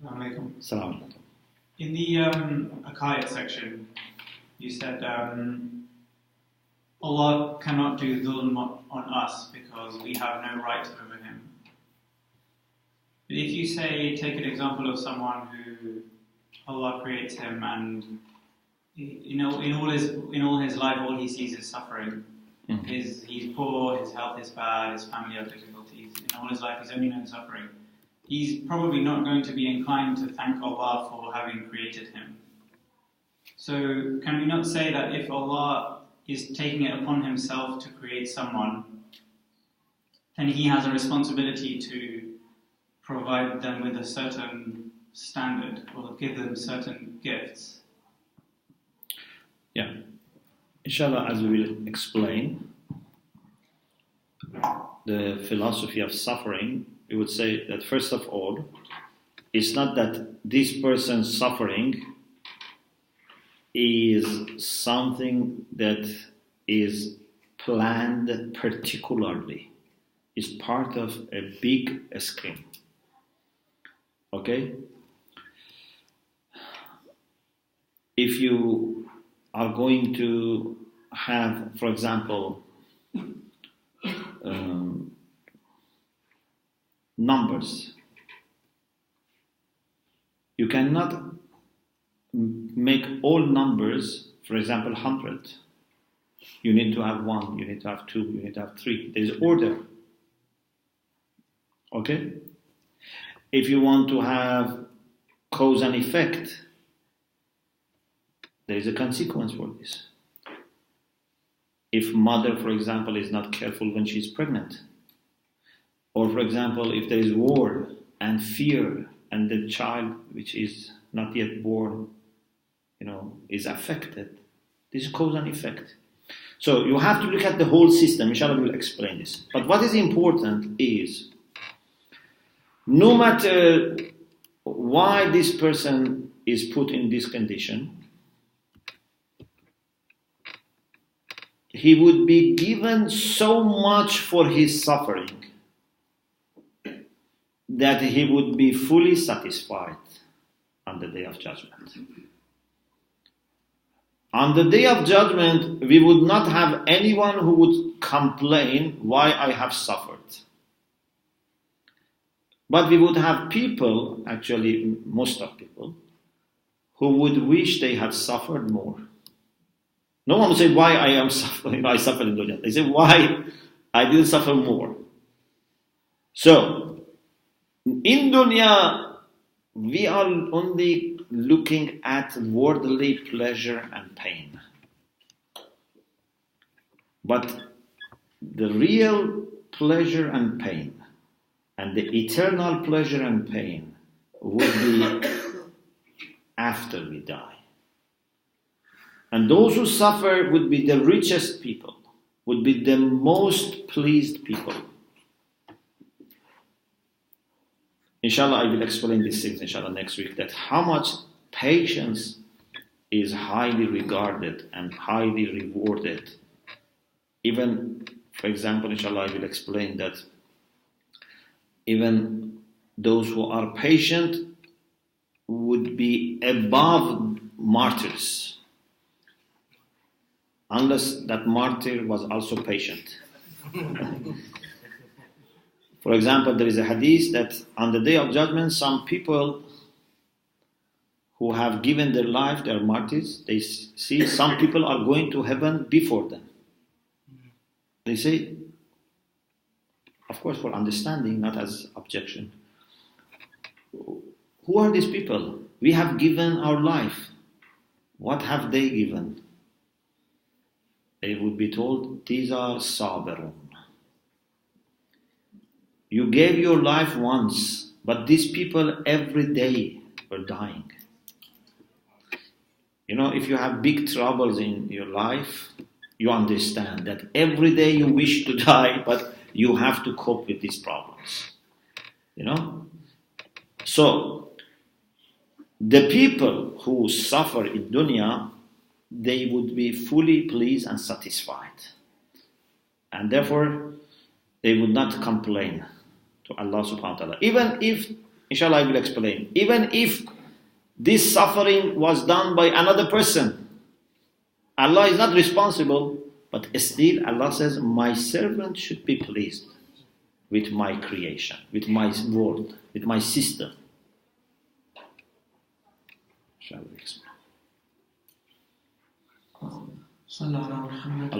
Assalamu alaikum. In the Akayat section, you said Allah cannot do dhulm on us because we have no right over Him. But if you say, take an example of someone who Allah creates him and in all his life all he sees is suffering. Mm-hmm. He's poor, his health is bad, his family has difficulties. In all his life he's only known suffering. He's probably not going to be inclined to thank Allah for having created him. So can we not say that if Allah is taking it upon himself to create someone, then he has a responsibility to provide them with a certain standard or give them certain gifts? Yeah. Inshallah, as we will explain, the philosophy of suffering, we would say that first of all, it's not that this person's suffering is something that is planned particularly. It's part of a big scheme. Okay? If you are going to have, for example, numbers, you cannot make all numbers, for example, 100. You need to have 1, you need to have 2, you need to have 3. There is order. Okay? If you want to have cause and effect, there is a consequence for this. If mother, for example, is not careful when she's pregnant, or for example, if there is war and fear and the child which is not yet born, is affected, this is cause and effect. So you have to look at the whole system. Inshallah, we will explain this. But what is important is, no matter why this person is put in this condition, he would be given so much for his suffering that he would be fully satisfied on the Day of Judgment. On the Day of Judgment, we would not have anyone who would complain why I have suffered. But we would have people, actually most of people, who would wish they had suffered more. No one would say why I am suffering. I suffered in dunya. They say why I didn't suffer more. So, in dunya, we are only looking at worldly pleasure and pain. But the real pleasure and pain, and the eternal pleasure and pain, will be after we die. And those who suffer would be the richest people, would be the most pleased people. Inshallah, I will explain these things, inshallah, next week, that how much patience is highly regarded and highly rewarded. Even, for example, inshallah, I will explain that even those who are patient would be above martyrs, unless that martyr was also patient. For example, there is a hadith that on the Day of Judgment, some people who have given their life, they are martyrs, they see some people are going to heaven before them. They say, of course for understanding, not as objection, who are these people? We have given our life. What have they given? They would be told, these are sabirun. You gave your life once, but these people every day were dying. If you have big troubles in your life, you understand that every day you wish to die, but you have to cope with these problems. So, the people who suffer in dunya, they would be fully pleased and satisfied. And therefore, they would not complain to Allah subhanahu wa ta'ala. Even if Inshallah, I will explain. Even if this suffering was done by another person, Allah is not responsible, but still Allah says, my servant should be pleased with my creation, with my world, with my system. Shall we explain? اللهم صل على محمد